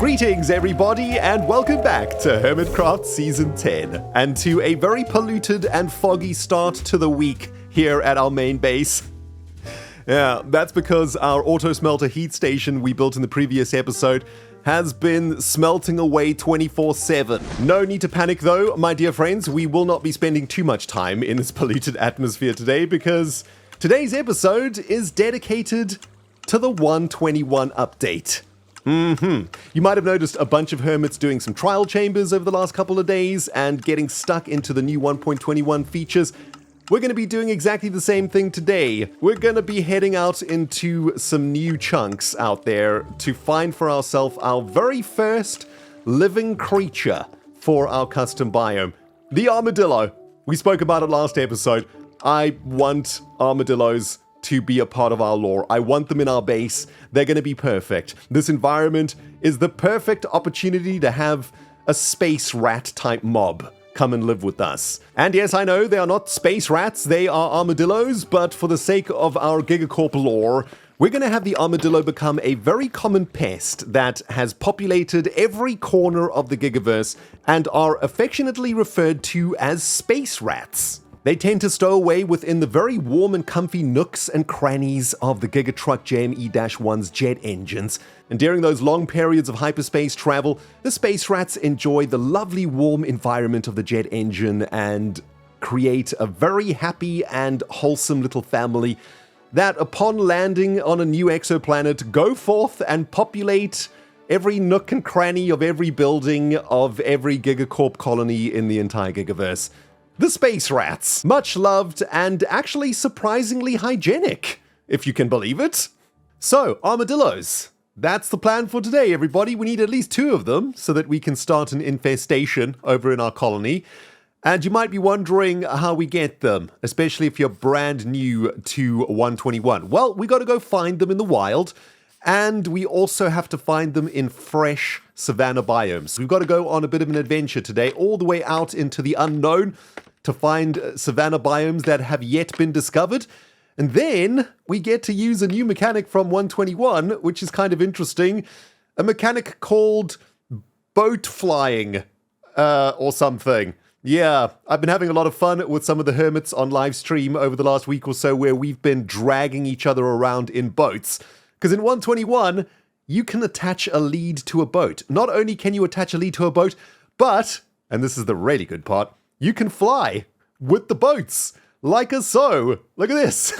Greetings everybody and welcome back to HermitCraft Season 10 and to a very polluted and foggy start to the week here at our main base. Yeah, that's because our auto smelter heat station we built in the previous episode has been smelting away 24/7. No need to panic though, my dear friends, we will not be spending too much time in this polluted atmosphere today because today's episode is dedicated to the 121 update. You might have noticed a bunch of hermits doing some trial chambers over the last couple of days and getting stuck into the new 1.21 features. We're going to be doing exactly the same thing today. We're going to be heading out into some new chunks out there to find for ourselves our very first living creature for our custom biome. The armadillo. We spoke about it last episode. I want armadillos to be a part of our lore. I want them in our base. They're going to be perfect. This environment is the perfect opportunity to have a space rat type mob come and live with us. And yes, I know they are not space rats, they are armadillos, but for the sake of our GIGACORP lore, we're going to have the armadillo become a very common pest that has populated every corner of the Gigaverse and are affectionately referred to as space rats. They tend to stow away within the very warm and comfy nooks and crannies of the Gigatruck JME-1's jet engines, and during those long periods of hyperspace travel, the space rats enjoy the lovely warm environment of the jet engine and create a very happy and wholesome little family that, upon landing on a new exoplanet, go forth and populate every nook and cranny of every building of every GigaCorp colony in the entire Gigaverse. The space rats. Much loved and actually surprisingly hygienic, if you can believe it. So, armadillos. That's the plan for today, everybody. We need at least 2 of them so that we can start an infestation over in our colony. And you might be wondering how we get them, especially if you're brand new to 121. Well, we got to go find them in the wild. And we also have to find them in fresh savanna biomes. We've got to go on a bit of an adventure today, all the way out into the unknown to find savanna biomes that have yet been discovered. And then we get to use a new mechanic from 121, which is kind of interesting. A mechanic called boat flying, or something. Yeah, I've been having a lot of fun with some of the hermits on live stream over the last week or so where we've been dragging each other around in boats. Because in 121, you can attach a lead to a boat. Not only can you attach a lead to a boat, but, and this is the really good part, you can fly with the boats, like so. Look at this.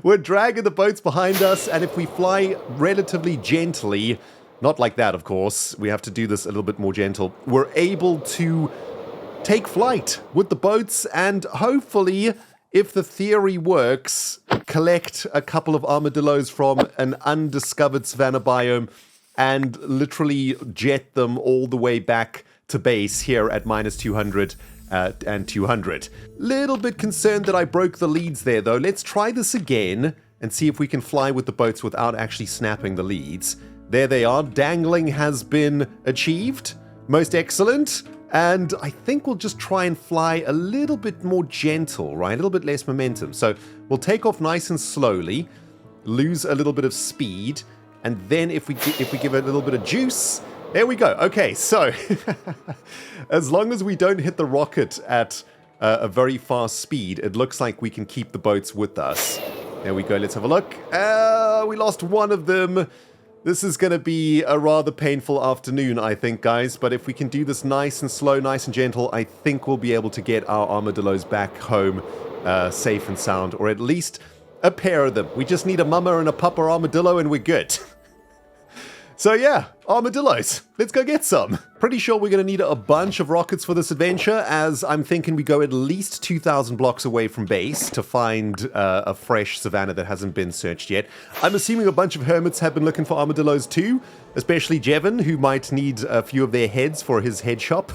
We're dragging the boats behind us, and if we fly relatively gently, not like that, of course, we have to do this a little bit more gentle, we're able to take flight with the boats and hopefully, if the theory works, collect a couple of armadillos from an undiscovered savanna biome and literally jet them all the way back to base here at minus 200 and 200. Little bit concerned that I broke the leads there though. Let's try this again and see if we can fly with the boats without actually snapping the leads. There they are. Dangling has been achieved. Most excellent. And I think we'll just try and fly a little bit more gentle, right? A little bit less momentum. So we'll take off nice and slowly, lose a little bit of speed, and then if we give it a little bit of juice, there we go. Okay, so as long as we don't hit the rocket at a very fast speed, it looks like we can keep the boats with us. There we go. Let's have a look. We lost one of them. This is going to be a rather painful afternoon, I think, guys. But if we can do this nice and slow, nice and gentle, I think we'll be able to get our armadillos back home safe and sound. Or at least a pair of them. We just need a mama and a papa armadillo and we're good. So yeah, armadillos. Let's go get some. Pretty sure we're going to need a bunch of rockets for this adventure, as I'm thinking we go at least 2,000 blocks away from base to find a fresh savanna that hasn't been searched yet. I'm assuming a bunch of hermits have been looking for armadillos too, especially Jevon, who might need a few of their heads for his head shop.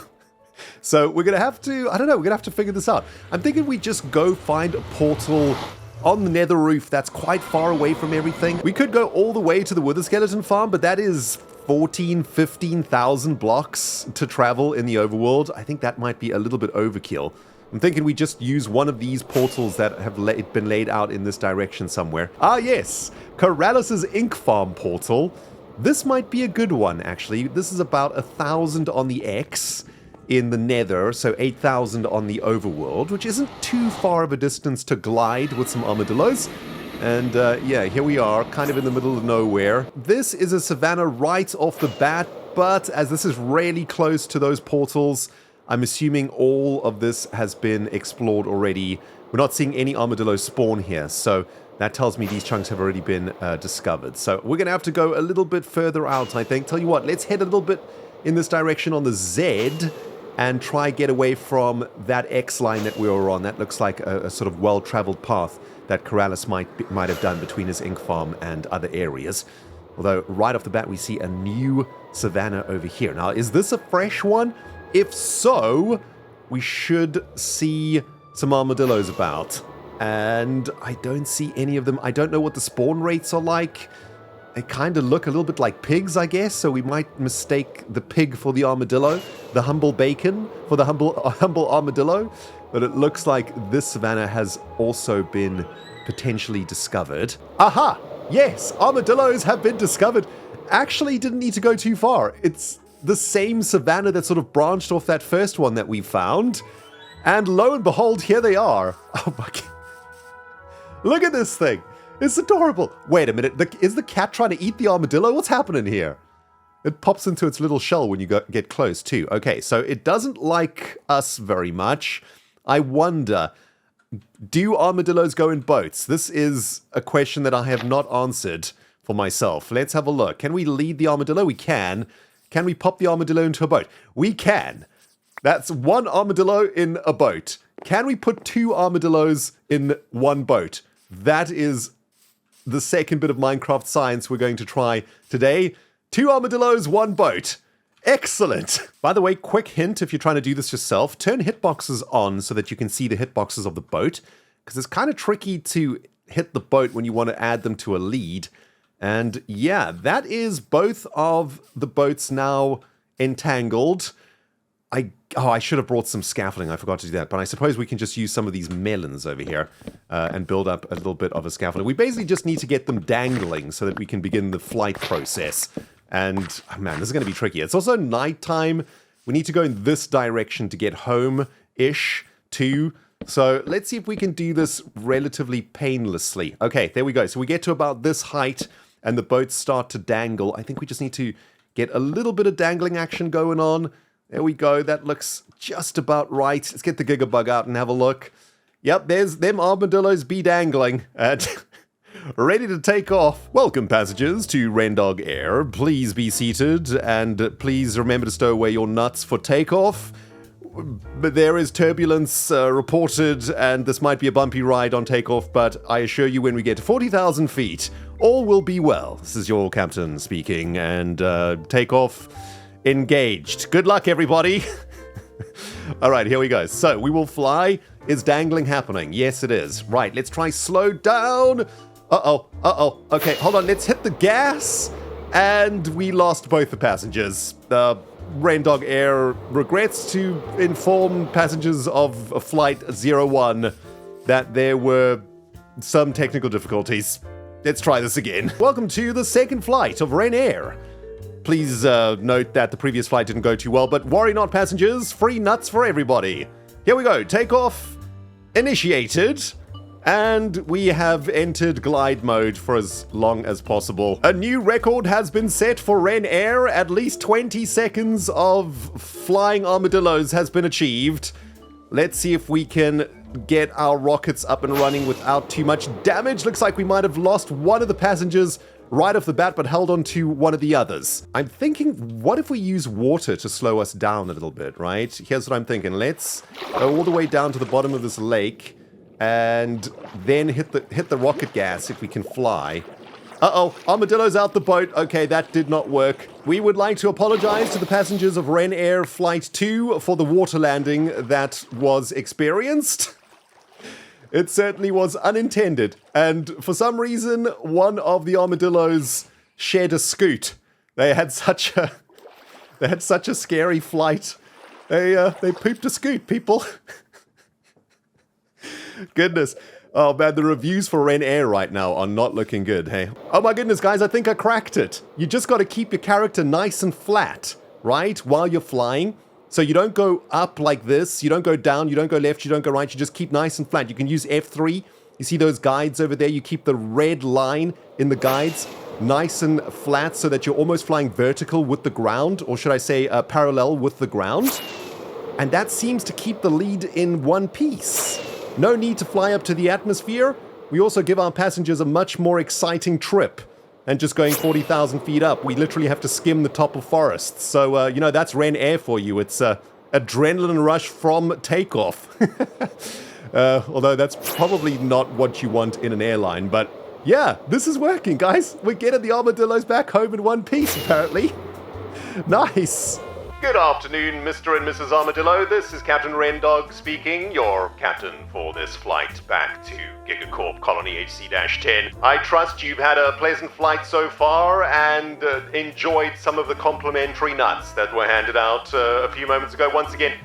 So we're going to have to, I don't know, we're going to have to figure this out. I'm thinking we just go find a portal on the nether roof that's quite far away from everything. We could go all the way to the Wither Skeleton farm, but that is 15,000 blocks to travel in the overworld. I think that might be a little bit overkill. I'm thinking we just use one of these portals that have been laid out in this direction somewhere. Ah yes, Corralis's Ink Farm portal. This might be a good one, actually. This is about 1,000 on the X in the nether, so 8,000 on the overworld, which isn't too far of a distance to glide with some armadillos. And yeah, here we are, kind of in the middle of nowhere. This is a savanna right off the bat, but as this is really close to those portals, I'm assuming all of this has been explored already. We're not seeing any armadillo spawn here, so that tells me these chunks have already been discovered. So we're going to have to go a little bit further out, I think. Tell you what, let's head a little bit in this direction on the Z and try get away from that X line that we were on. That looks like a sort of well-traveled path that Corrales might have done between his ink farm and other areas. Although, right off the bat, we see a new savanna over here. Now, is this a fresh one? If so, we should see some armadillos about. And I don't see any of them. I don't know what the spawn rates are like. They kind of look a little bit like pigs, I guess, so we might mistake the pig for the armadillo, the humble bacon for the humble armadillo. But it looks like this savanna has also been potentially discovered. Aha! Yes, armadillos have been discovered. Actually, didn't need to go too far. It's the same savanna that sort of branched off that first one that we found. And lo and behold, here they are. Oh my God. Look at this thing. It's adorable. Wait a minute. Is the cat trying to eat the armadillo? What's happening here? It pops into its little shell when you get close too. Okay, so it doesn't like us very much. I wonder, do armadillos go in boats? This is a question that I have not answered for myself. Let's have a look. Can we lead the armadillo? We can. Can we pop the armadillo into a boat? We can. That's one armadillo in a boat. Can we put two armadillos in one boat? That is the second bit of Minecraft science we're going to try today. Two armadillos, one boat. Excellent. By the way, quick hint if you're trying to do this yourself, turn hitboxes on so that you can see the hitboxes of the boat, because it's kind of tricky to hit the boat when you want to add them to a lead. And yeah, that is both of the boats now entangled. I should have brought some scaffolding. I forgot to do that. But I suppose we can just use some of these melons over here and build up a little bit of a scaffolding. We basically just need to get them dangling so that we can begin the flight process. And, oh man, this is going to be tricky. It's also nighttime. We need to go in this direction to get home-ish, too. So let's see if we can do this relatively painlessly. Okay, there we go. So we get to about this height, and the boats start to dangle. I think we just need to get a little bit of dangling action going on. There we go. That looks just about right. Let's get the Gigabug out and have a look. Yep, there's them armadillos be dangling. And ready to take off. Welcome, passengers, to Rendog Air. Please be seated, and please remember to stow away your nuts for takeoff. But there is turbulence reported, and this might be a bumpy ride on takeoff, but I assure you when we get to 40,000 feet, all will be well. This is your captain speaking, and takeoff engaged. Good luck, everybody. All right, here we go. So we will fly. Is dangling happening? Yes, it is. Right, let's try slow down. Uh-oh. Okay, hold on. Let's hit the gas. And we lost both the passengers. Rendog Air regrets to inform passengers of Flight 01 that there were some technical difficulties. Let's try this again. Welcome to the second flight of Ren-Air. Please note that the previous flight didn't go too well, but worry not, passengers. Free nuts for everybody. Here we go. Takeoff initiated. And we have entered glide mode for as long as possible. A new record has been set for Ren-Air. At least 20 seconds of flying armadillos has been achieved. Let's see if we can get our rockets up and running without too much damage. Looks like we might have lost one of the passengers right off the bat, but held on to one of the others. I'm thinking, what if we use water to slow us down a little bit, right? Here's what I'm thinking. Let's go all the way down to the bottom of this lake and then hit the rocket gas if we can fly. Uh-oh, armadillo's out the boat. Okay, that did not work. We would like to apologize to the passengers of Ren-Air Flight 2 for the water landing that was experienced. It certainly was unintended, and for some reason, one of the armadillos shared a scoot. They had such a scary flight. They pooped a scoot, people. Goodness. Oh man, the reviews for Ren-Air right now are not looking good, hey? Oh my goodness, guys, I think I cracked it. You just got to keep your character nice and flat, right? While you're flying. So you don't go up like this, you don't go down, you don't go left, you don't go right, you just keep nice and flat. You can use F3. You see those guides over there? You keep the red line in the guides nice and flat so that you're almost flying vertical with the ground, or should I say parallel with the ground. And that seems to keep the lead in one piece. No need to fly up to the atmosphere. We also give our passengers a much more exciting trip than just going 40,000 feet up. We literally have to skim the top of forests. So, you know, that's Ren-Air for you. It's adrenaline rush from takeoff. Although that's probably not what you want in an airline. But yeah, this is working, guys. We're getting the Armadillos back home in one piece, apparently. Nice. Good afternoon, Mr. and Mrs. Armadillo. This is Captain Rendog speaking, your captain for this flight back to GIGACORP Colony HC-10. I trust you've had a pleasant flight so far and enjoyed some of the complimentary nuts that were handed out a few moments ago. Once again,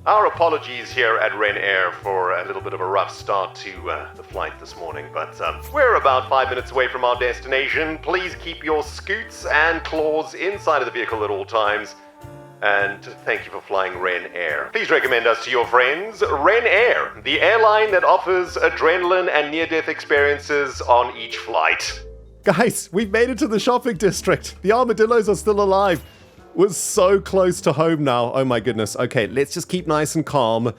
our apologies here at Ren-Air for a little bit of a rough start to the flight this morning, but we're about 5 minutes away from our destination. Please keep your scoots and claws inside of the vehicle at all times. And thank you for flying Ren-Air. Please recommend us to your friends. Ren-Air, the airline that offers adrenaline and near-death experiences on each flight. Guys, we've made it to the shopping district. The Armadillos are still alive. We're so close to home now. Oh my goodness. Okay, let's just keep nice and calm.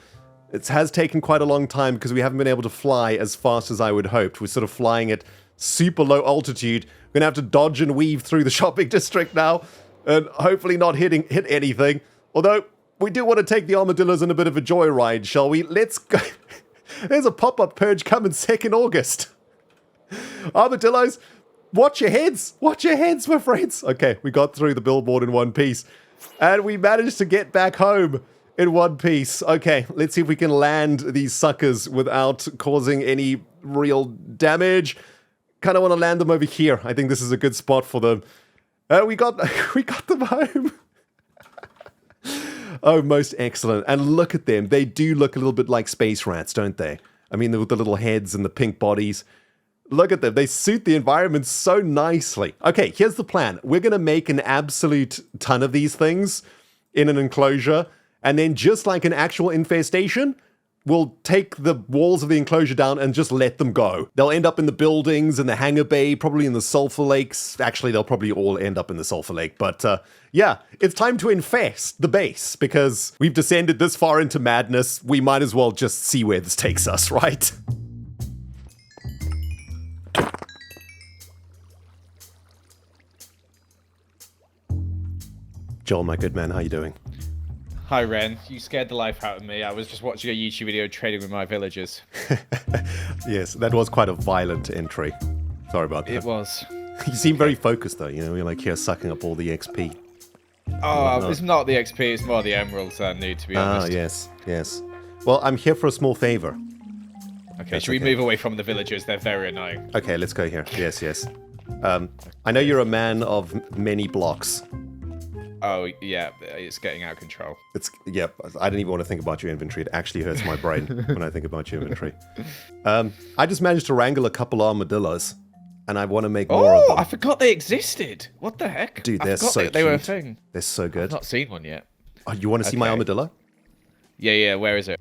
It has taken quite a long time because we haven't been able to fly as fast as I would hoped. We're sort of flying at super low altitude. We're gonna have to dodge and weave through the shopping district now. And hopefully not hit anything. Although, we do want to take the Armadillos on a bit of a joyride, shall we? Let's go. There's a pop-up purge coming 2nd August. Armadillos, watch your heads. Watch your heads, my friends. Okay, we got through the billboard in one piece. And we managed to get back home in one piece. Okay, let's see if we can land these suckers without causing any real damage. Kind of want to land them over here. I think this is a good spot for them. We got them home. Oh, most excellent. And look at them. They do look a little bit like space rats, don't they? I mean, with the little heads and the pink bodies. Look at them. They suit the environment so nicely. Okay, here's the plan. We're going to make an absolute ton of these things in an enclosure. And then just like an actual infestation, we'll take the walls of the enclosure down and just let them go. They'll end up in the buildings, in the hangar bay, probably in the sulfur lakes. Actually, they'll probably all end up in the sulfur lake. But yeah, it's time to infest the base because we've descended this far into madness. We might as well just see where this takes us, right? Joel, my good man, how you doing? Hi Ren, you scared the life out of me. I was just watching a YouTube video trading with my villagers. Yes, that was quite a violent entry. Sorry about that. It was. You seem very focused though, you know, you're like here sucking up all the XP. Oh, it's not the XP, it's more the emeralds I need, to be honest. Ah, yes. Well, I'm here for a small favor. Okay, should we move away from the villagers? They're very annoying. Okay, let's go here. Yes. I know you're a man of many blocks. Oh, yeah, it's getting out of control. I don't even want to think about your inventory. It actually hurts my brain when I think about your inventory. I just managed to wrangle a couple armadillos, and I want to make more of them. Oh, I forgot they existed. What the heck? Dude, they're so cute. They were a thing. They're so good. I've not seen one yet. Oh, you want to see my armadillo? Yeah, where is it?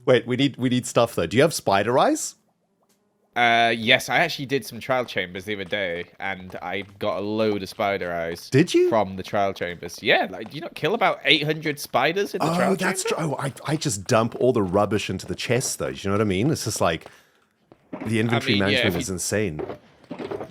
Wait, we need stuff, though. Do you have spider eyes? Yes, I actually did some trial chambers the other day, and I got a load of spider eyes. Did you? From the trial chambers. Yeah, like, do you not kill about 800 spiders in the trial chamber? Oh, that's true. Oh, I just dump all the rubbish into the chest, though. Do you know what I mean? It's just like, the inventory management is insane.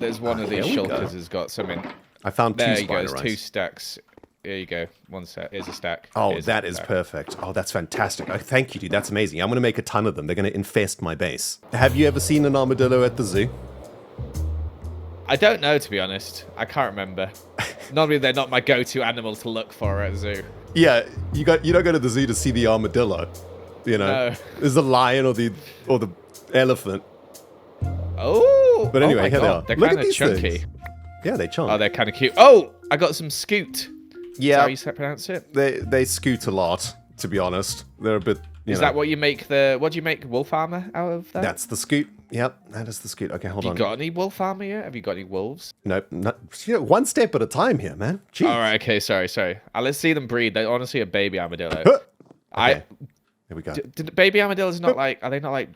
There's one of these shelters has got some in. I found two spider eyes. There you go, 2 stacks. There you go. One set. Here's a stack. Oh, that is perfect. Oh, that's fantastic. Oh, thank you, dude. That's amazing. I'm going to make a ton of them. They're going to infest my base. Have you ever seen an armadillo at the zoo? I don't know, to be honest. I can't remember. Normally, they're not my go-to animal to look for at a zoo. Yeah, you don't go to the zoo to see the armadillo. You know, no. There's the lion or the elephant. Oh, but anyway, here they are. They're kind of chunky. Things. Yeah, they chunk. Oh, they're kind of cute. Oh, I got some scoot. Yeah, is that how you pronounce it? They scoot a lot, to be honest. They're a bit Is that what you make what do you make wolf armor out of that? That's the scoot. Yep, that is the scoot. Okay, hold on. You got any wolf armor yet? Have you got any wolves? Nope, not, one step at a time here, man. Jeez. All right, okay, sorry. Let's see them breed. They honestly a baby armadillo. Okay. Here we go. Baby armadillos are they not like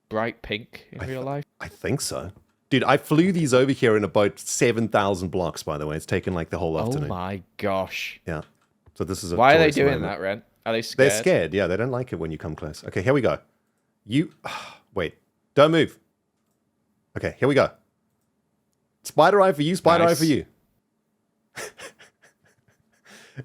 bright pink in real life? I think so. Dude, I flew these over here in about 7,000 blocks, by the way. It's taken like the whole afternoon. Oh my gosh. Yeah. So this is a Why are they joyous doing moment. that, Ren? Are they scared? They're scared. Yeah, they don't like it when you come close. Okay, here we go. Wait. Don't move. Okay, here we go. Spider eye for you, spider eye for you.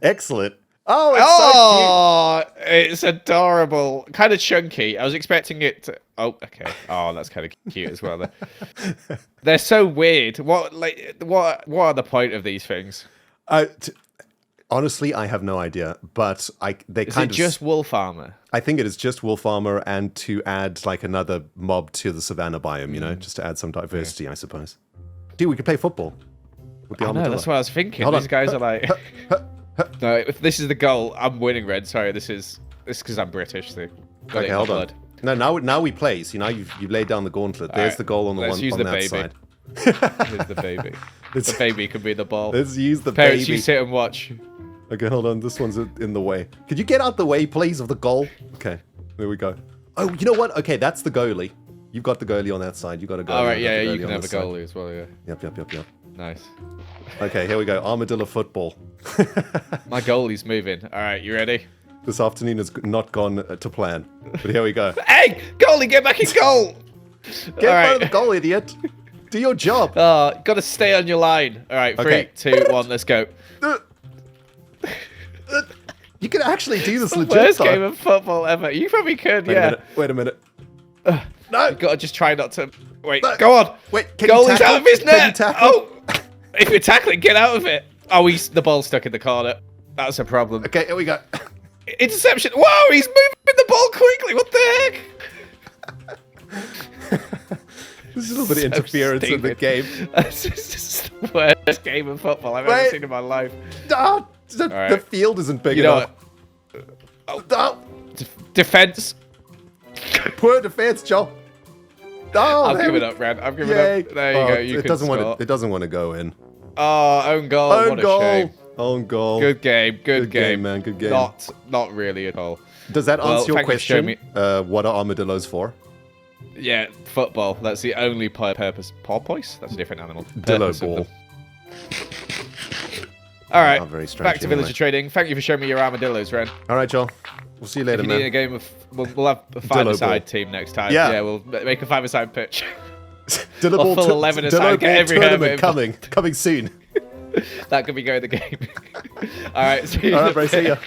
Excellent. Oh, it's so cute. It's adorable. Kind of chunky. I was expecting it to... Oh, okay. Oh, that's kind of cute as well. They're so weird. What are the point of these things? Honestly, I have no idea, but Is it just wolf armor? I think it is just wolf armor and to add like another mob to the savannah biome, you know, just to add some diversity, I suppose. Dude, we could play football with the Armadillo. No, that's what I was thinking. Hold These on. guys are like... No, if this is the goal, I'm winning, Red. Sorry, this is because I'm British. So okay, hold on. No, now we play. So now you've laid down the gauntlet. There's the goal on the Let's use on the that baby. side. Here's the baby. The baby can be the ball. Let's use the Parents, baby. you sit and watch. Okay, hold on. This one's in the way. Could you get out the way, please, of the goal? Okay, there we go. Oh, you know what? Okay, that's the goalie. You've got the goalie on that side. You got a goalie. All right, yeah, you can have a goalie as well. Yeah. Yep. Nice. Okay, here we go. Armadillo football. My goalie's moving. All right, you ready? This afternoon has not gone to plan, but here we go. Hey, goalie, get back in goal! Get in front of the goal, idiot. Do your job. Got to stay on your line. All right, 3, 2, 1, let's go. You can actually do this legit. Worst game of football ever. You probably could, Wait a minute. No, you got to just try not to. Wait, go on. Wait, goalie's out of his net. Oh, if you're tackling, get out of it. Oh, the ball's stuck in the corner. That's a problem. Okay, here we go. Interception. Whoa, he's moving the ball quickly. What the heck? There's a little bit of interference in the game. This is the worst game of football I've ever seen in my life. The field isn't big enough. Defense. Poor defense, Joe. I'm giving up, Ren. I'm giving up. There you go. It doesn't want to go in. Oh, own goal. What a shame. Own goal. Good game. Good game, man. Good game. Not really at all. Does that answer your question? What are armadillos for? Yeah, football. That's the only purpose. Porpoise? That's a different animal. Dillo ball. All right, very strange, back to villager trading. Thank you for showing me your armadillos, Ren. All right, Joel. We'll see you later, if you man. need a game of, we'll have a five-a-side team next time. Yeah, we'll make a five-a-side pitch. Dillo ball full 11 aside. Get every tournament coming soon. That could be going the game. All right, see you. All right, bro. See ya.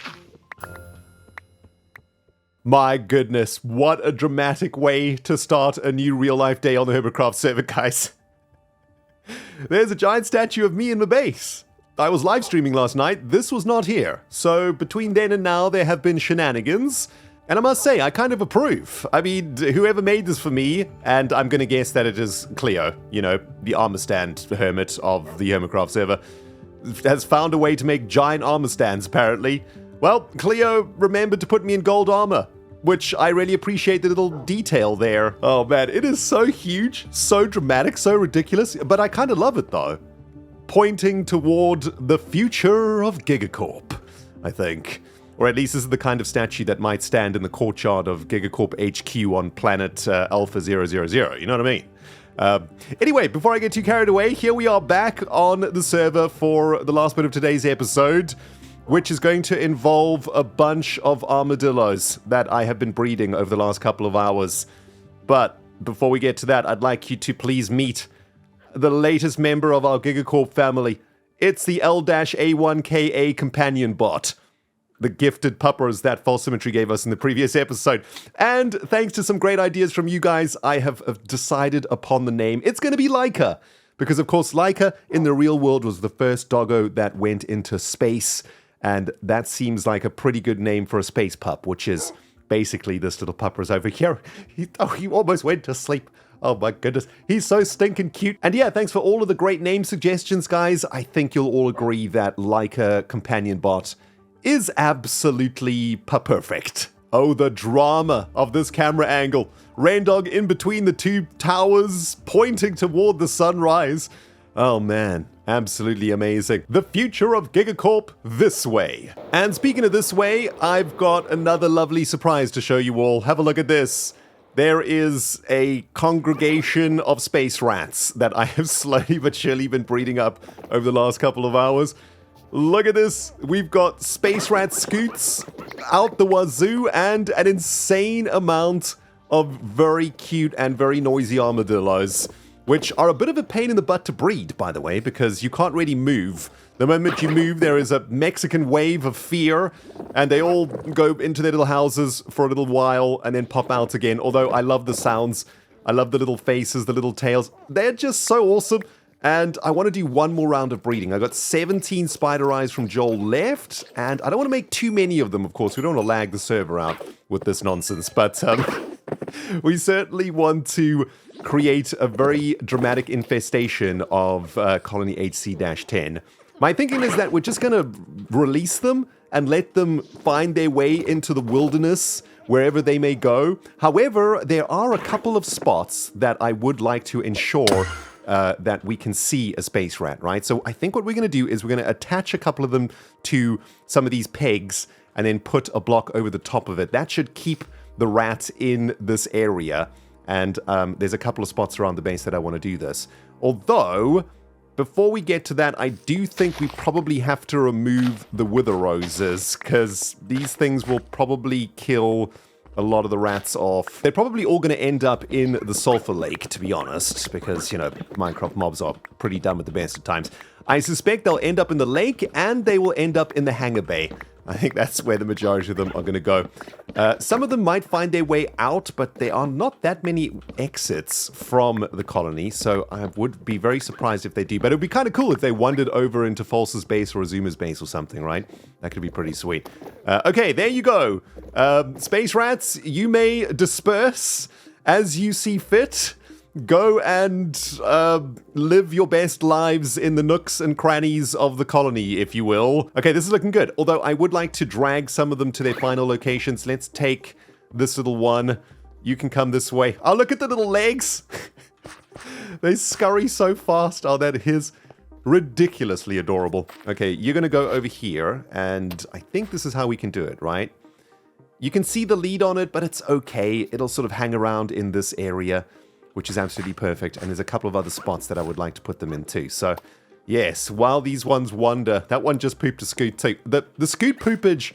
My goodness, what a dramatic way to start a new real-life day on the HermitCraft server, guys. There's a giant statue of me in the base. I was live streaming last night. This was not here. So between then and now, there have been shenanigans. And I must say, I kind of approve. I mean, whoever made this for me, and I'm going to guess that it is Cleo, you know, the armor stand hermit of the HermitCraft server, has found a way to make giant armor stands, apparently. Well, Cleo remembered to put me in gold armor, which I really appreciate the little detail there. Oh man, it is so huge, so dramatic, so ridiculous, but I kind of love it though. Pointing toward the future of GIGACORP, I think. Or at least this is the kind of statue that might stand in the courtyard of GIGACORP HQ on planet Alpha 000, you know what I mean? Anyway, before I get too carried away, here we are back on the server for the last bit of today's episode, which is going to involve a bunch of armadillos that I have been breeding over the last couple of hours. But before we get to that, I'd like you to please meet the latest member of our GIGACORP family. It's the L-A1KA companion bot. The gifted puppers that False Symmetry gave us in the previous episode. And thanks to some great ideas from you guys, I have decided upon the name. It's going to be Laika. Because, of course, Laika in the real world was the first doggo that went into space. And that seems like a pretty good name for a space pup, which is basically this little pupper's over here. He almost went to sleep. Oh my goodness. He's so stinking cute. And yeah, thanks for all of the great name suggestions, guys. I think you'll all agree that Laika Companion Bot is absolutely perfect. Oh, the drama of this camera angle. Rendog in between the two towers, pointing toward the sunrise. Oh man, absolutely amazing. The future of GIGACORP this way. And speaking of this way, I've got another lovely surprise to show you all. Have a look at this. There is a congregation of space rats that I have slowly but surely been breeding up over the last couple of hours. Look at this. We've got space rat scoots out the wazoo and an insane amount of very cute and very noisy armadillos, which are a bit of a pain in the butt to breed, by the way, because you can't really move. The moment you move, there is a Mexican wave of fear, and they all go into their little houses for a little while and then pop out again. Although I love the sounds, I love the little faces, the little tails. They're just so awesome. And I want to do one more round of breeding. I got 17 spider eyes from Joel left, and I don't want to make too many of them, of course. We don't want to lag the server out with this nonsense, but we certainly want to create a very dramatic infestation of Colony HC-10. My thinking is that we're just going to release them and let them find their way into the wilderness wherever they may go. However, there are a couple of spots that I would like to ensure that we can see a space rat, right? So I think what we're going to do is we're going to attach a couple of them to some of these pegs and then put a block over the top of it. That should keep the rat in this area. And there's a couple of spots around the base that I want to do this. Although, before we get to that, I do think we probably have to remove the wither roses, because these things will probably kill a lot of the rats off. They're probably all going to end up in the sulfur lake, to be honest, because, you know, Minecraft mobs are pretty dumb at the best of times. I suspect they'll end up in the lake, and they will end up in the hangar bay. I think that's where the majority of them are going to go. Some of them might find their way out, but there are not that many exits from the colony, so I would be very surprised if they do. But it would be kind of cool if they wandered over into False's base or Azuma's base or something, right? That could be pretty sweet. Okay, there you go. Space rats, you may disperse as you see fit. Go and live your best lives in the nooks and crannies of the colony, if you will. Okay, this is looking good. Although I would like to drag some of them to their final locations. Let's take this little one. You can come this way. Oh, look at the little legs. They scurry so fast. Oh, that is ridiculously adorable. Okay, you're going to go over here, and I think this is how we can do it, right? You can see the lead on it, but it's okay. It'll sort of hang around in this area, which is absolutely perfect. And there's a couple of other spots that I would like to put them in too. So, yes, while these ones wander, that one just pooped a scoot too. The scoot poopage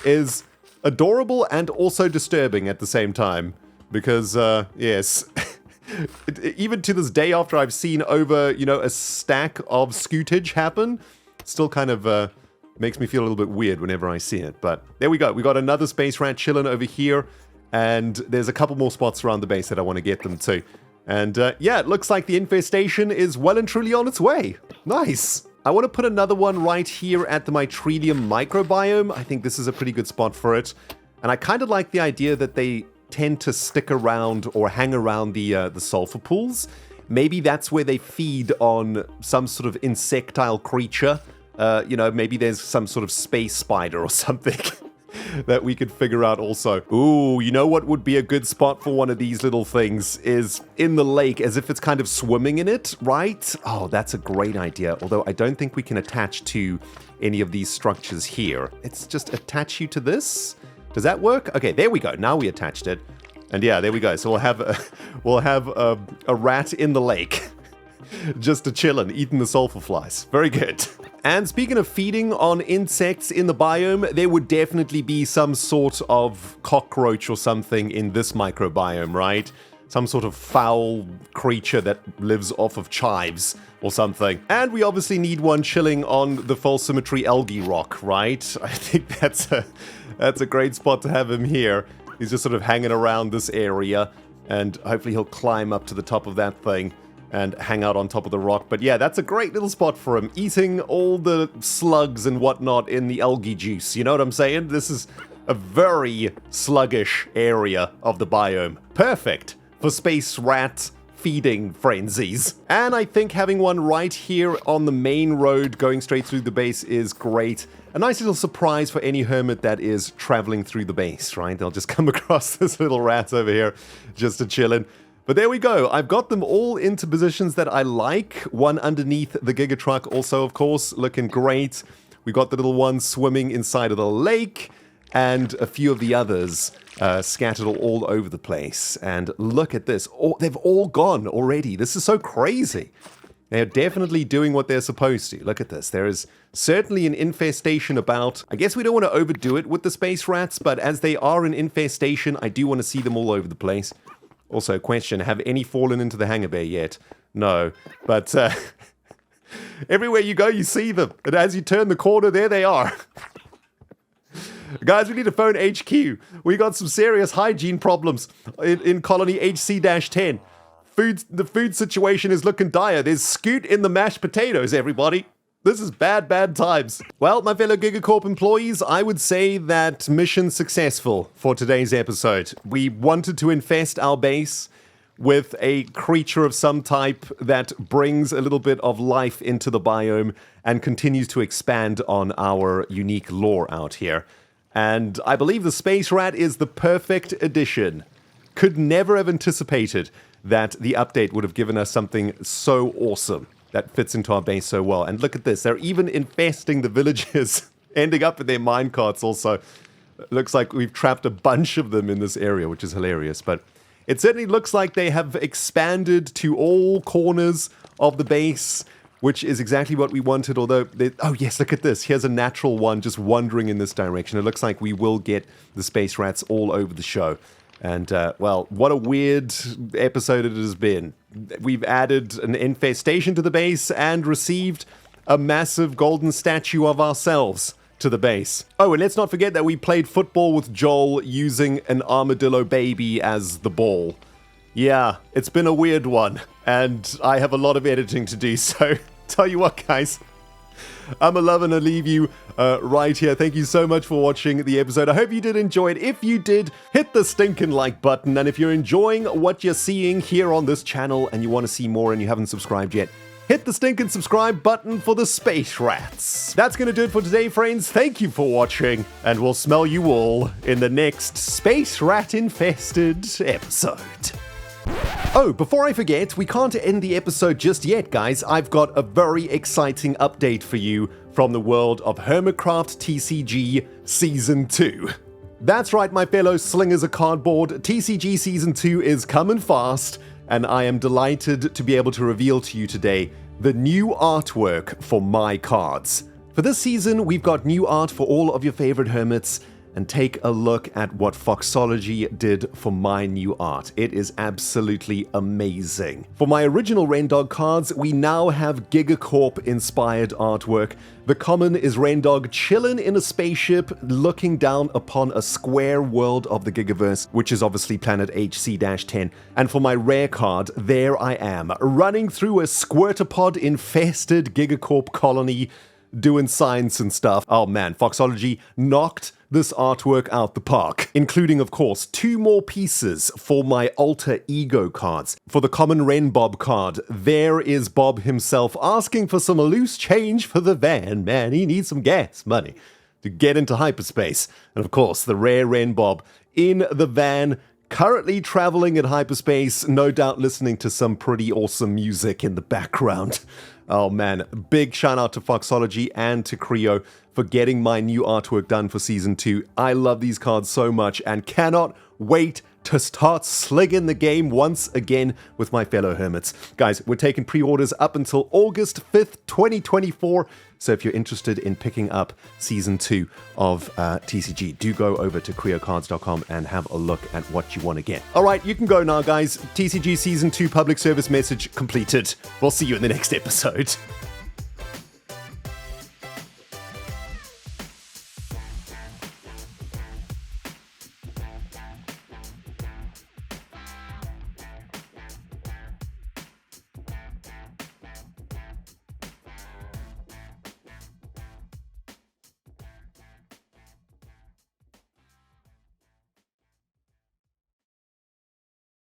is adorable and also disturbing at the same time. Because, yes, even to this day after I've seen over, you know, a stack of scootage happen, still kind of makes me feel a little bit weird whenever I see it. But there we go. We got another space rat chilling over here. And there's a couple more spots around the base that I want to get them to. And yeah, it looks like the infestation is well and truly on its way. Nice. I want to put another one right here at the Mytrelium microbiome. I think this is a pretty good spot for it. And I kind of like the idea that they tend to stick around or hang around the sulfur pools. Maybe that's where they feed on some sort of insectile creature. You know, maybe there's some sort of space spider or something. That we could figure out also. Ooh, you know what would be a good spot for one of these little things is in the lake, as if it's kind of swimming in it, right? Oh, that's a great idea. Although I don't think we can attach to any of these structures here. It's just attach you to this. Does that work? Okay, there we go. Now we attached it. And yeah, there we go. So we'll have a rat in the lake. Just a chillin', eating the sulfur flies. Very good. And speaking of feeding on insects in the biome, there would definitely be some sort of cockroach or something in this microbiome, right? Some sort of foul creature that lives off of chives or something. And we obviously need one chilling on the false symmetry algae rock, right? I think that's a great spot to have him here. He's just sort of hanging around this area, and hopefully he'll climb up to the top of that thing and hang out on top of the rock. But yeah, that's a great little spot for him, eating all the slugs and whatnot in the algae juice. You know what I'm saying? This is a very sluggish area of the biome. Perfect for space rat feeding frenzies. And I think having one right here on the main road going straight through the base is great. A nice little surprise for any hermit that is traveling through the base, right? They'll just come across this little rat over here just to chillin'. But there we go. I've got them all into positions that I like. One underneath the Giga Truck also, of course, looking great. We've got the little one swimming inside of the lake, and a few of the others scattered all over the place. And look at this. Oh, they've all gone already. This is so crazy. They're definitely doing what they're supposed to. Look at this. There is certainly an infestation about. I guess we don't want to overdo it with the space rats, but as they are an infestation, I do want to see them all over the place. Also, question, have any fallen into the hangar bay yet? No, but everywhere you go, you see them. And as you turn the corner, there they are. Guys, we need to phone HQ. We got some serious hygiene problems in colony HC-10. The food situation is looking dire. There's scoot in the mashed potatoes, everybody. This is bad times. Well, my fellow GigaCorp employees, I would say that mission successful for today's episode. We wanted to infest our base with a creature of some type that brings a little bit of life into the biome and continues to expand on our unique lore out here. And I believe the space rat is the perfect addition. Could never have anticipated that the update would have given us something so awesome that fits into our base so well. And look at this. They're even infesting the villagers, ending up in their minecarts also. Looks like we've trapped a bunch of them in this area, which is hilarious. But it certainly looks like they have expanded to all corners of the base, which is exactly what we wanted. Although, oh yes, look at this. Here's a natural one just wandering in this direction. It looks like we will get the space rats all over the show. And, well, what a weird episode it has been. We've added an infestation to the base and received a massive golden statue of ourselves to the base. Oh, and let's not forget that we played football with Joel using an armadillo baby as the ball. Yeah, it's been a weird one, and I have a lot of editing to do, so tell you what, guys. I'm loving to leave you right here. Thank you so much for watching the episode. I hope you did enjoy it. If you did, hit the stinking like button. And if you're enjoying what you're seeing here on this channel and you want to see more and you haven't subscribed yet, hit the stinking subscribe button for the space rats. That's going to do it for today, friends. Thank you for watching, and we'll smell you all in the next space rat infested episode. Oh, before I forget, we can't end the episode just yet, guys. I've got a very exciting update for you from the world of HermitCraft TCG Season 2. That's right, my fellow slingers of cardboard. TCG Season 2 is coming fast, and I am delighted to be able to reveal to you today the new artwork for my cards. For this season, we've got new art for all of your favorite hermits, and take a look at what Foxology did for my new art. It is absolutely amazing. For my original Rendog cards, we now have GigaCorp inspired artwork. The common is Rendog chilling in a spaceship, looking down upon a square world of the Gigaverse, which is obviously planet HC-10. And for my rare card, there I am, running through a squirtopod infested GigaCorp colony, doing science and stuff. Oh man, Foxology knocked this artwork out the park, including, of course, 2 more pieces for my alter ego cards. For the common Ren Bob card, there is Bob himself asking for some loose change for the van. Man, he needs some gas money to get into hyperspace. And of course, the rare Ren Bob in the van, currently traveling in hyperspace, no doubt listening to some pretty awesome music in the background. Oh man, big shout out to Foxology and to Creo for getting my new artwork done for Season 2. I love these cards so much and cannot wait to start slinging the game once again with my fellow hermits. Guys, we're taking pre-orders up until August 5th, 2024. So if you're interested in picking up Season 2 of TCG, do go over to creocards.com and have a look at what you want to get. All right, you can go now, guys. TCG Season 2 public service message completed. We'll see you in the next episode.